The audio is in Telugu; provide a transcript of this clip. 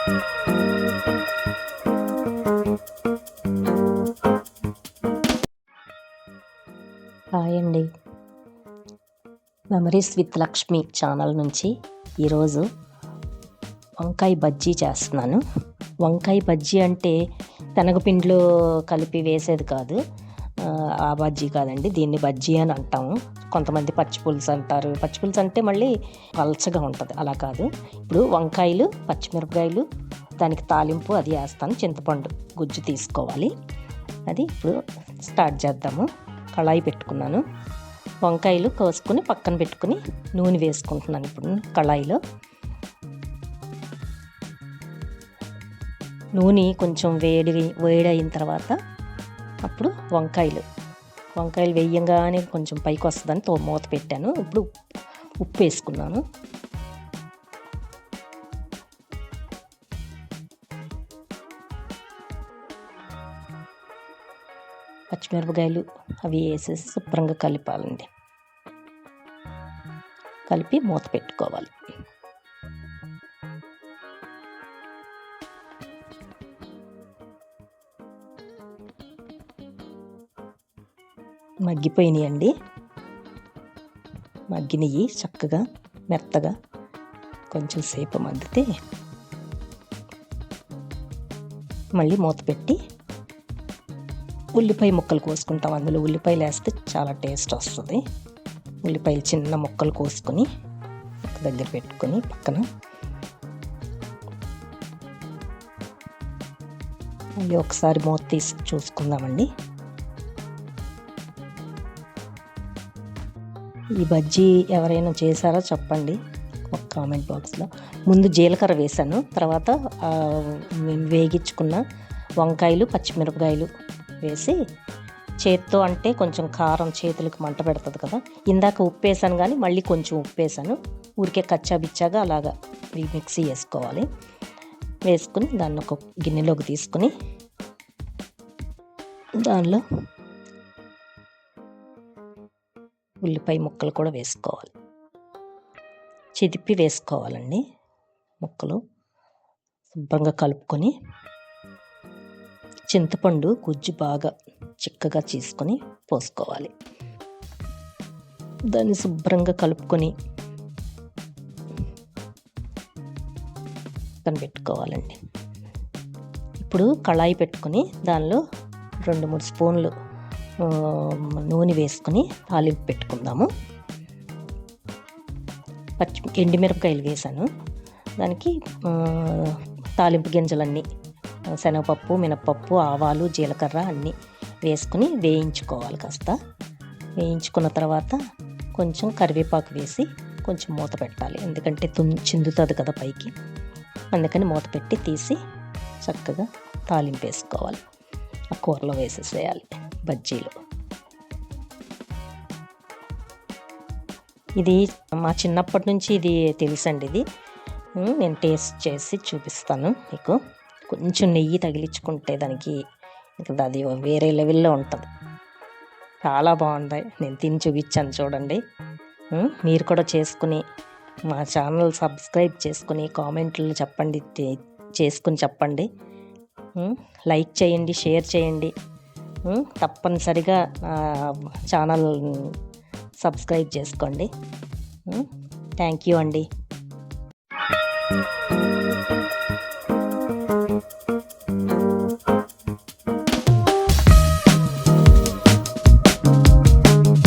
హాయ్ అండి, మెమరీస్ విత్ లక్ష్మి ఛానల్ నుంచి ఈరోజు వంకాయ బజ్జీ చేస్తున్నాను. వంకాయ బజ్జీ అంటే శనగపిండిలో కలిపి వేసేది కాదు, ఆ బజ్జీ కాదండి. దీన్ని బజ్జీ అని అంటాము. కొంతమంది పచ్చిపులుసు అంటారు. పచ్చిపులుసు అంటే మళ్ళీ పల్చగా ఉంటుంది, అలా కాదు. ఇప్పుడు వంకాయలు, పచ్చిమిరపకాయలు, దానికి తాలింపు అది వేస్తాను. చింతపండు గుజ్జు తీసుకోవాలి. అది ఇప్పుడు స్టార్ట్ చేద్దాము. కళాయి పెట్టుకున్నాను. వంకాయలు కోసుకుని పక్కన పెట్టుకుని నూనె వేసుకుంటున్నాను. ఇప్పుడు కళాయిలో నూనె కొంచెం వేడైన తర్వాత అప్పుడు వంకాయలు వేయంగానే కొంచెం పైకి వస్తుందని మూత పెట్టాను. ఇప్పుడు ఉప్పు వేసుకున్నాను. పచ్చిమిరపకాయలు అవి వేసేసి శుభ్రంగా కలిపాలండి. కలిపి మూత పెట్టుకోవాలి. మగ్గిపోయినాయండి. మగ్గినవి చక్కగా మెత్తగా కొంచెం సేపు మగ్గితే మళ్ళీ మూత పెట్టి ఉల్లిపాయ ముక్కలు కోసుకుంటాం. అందులో ఉల్లిపాయలు వేస్తే చాలా టేస్ట్ వస్తుంది. ఉల్లిపాయలు చిన్న ముక్కలు కోసుకొని ఒక దగ్గర పెట్టుకొని పక్కన మళ్ళీ ఒకసారి మూత తీసి చూసుకుందామండి. ఈ బజ్జీ ఎవరైనా చేశారో చెప్పండి ఒక కామెంట్ బాక్స్లో. ముందు జీలకర్ర వేసాను, తర్వాత వేగించుకున్న వంకాయలు, పచ్చిమిరపకాయలు వేసి చేత్తో అంటే కొంచెం కారం చేతులకు మంట పెడుతుంది కదా. ఇందాక ఉప్పు వేసాను కానీ మళ్ళీ కొంచెం ఉప్పు వేసాను. ఊరికే కచ్చాబిచ్చాగా అలాగా మిక్సీ వేసుకోవాలి. వేసుకుని దాన్ని ఒక గిన్నెలోకి తీసుకుని దానిలో ఉల్లిపాయ ముక్కలు కూడా వేసుకోవాలి. చిదిపి వేసుకోవాలండి ముక్కలు. శుభ్రంగా కలుపుకొని చింతపండు గుజ్జు బాగా చిక్కగా చేసుకొని పోసుకోవాలి. దాన్ని శుభ్రంగా కలుపుకొని పెట్టుకోవాలండి. ఇప్పుడు కళాయి పెట్టుకొని దానిలో 2-3 స్పూన్లు నూనె వేసుకొని తాలింపు పెట్టుకుందాము. ఎండుమిరపకాయలు వేసాను. దానికి తాలింపు గింజలన్నీ శనగపప్పు, మినపప్పు, ఆవాలు, జీలకర్ర అన్నీ వేసుకుని వేయించుకోవాలి. కాస్త వేయించుకున్న తర్వాత కొంచెం కరివేపాకు వేసి కొంచెం మూత పెట్టాలి. ఎందుకంటే చిందుతుంది కదా పైకి, అందుకని మూత పెట్టి తీసి చక్కగా తాలింపు వేసుకోవాలి. ఆ కూరలో వేసేసేయాలి బజ్జీలు. ఇది మా చిన్నప్పటి నుంచి ఇది తెలుసండి. ఇది నేను టేస్ట్ చేసి చూపిస్తాను మీకు. కొంచెం నెయ్యి తగిలించుకుంటే దానికి ఇంకా అది వేరే లెవెల్లో ఉంటుంది. చాలా బాగుంది. నేను తిని చూపించాను చూడండి. మీరు కూడా చేసుకుని మా ఛానల్ సబ్స్క్రైబ్ చేసుకుని కామెంట్లు చెప్పండి. లైక్ చేయండి, షేర్ చేయండి. తప్పనిసరిగా ఛానల్ సబ్స్క్రైబ్ చేసుకోండి. థ్యాంక్ యూ అండి.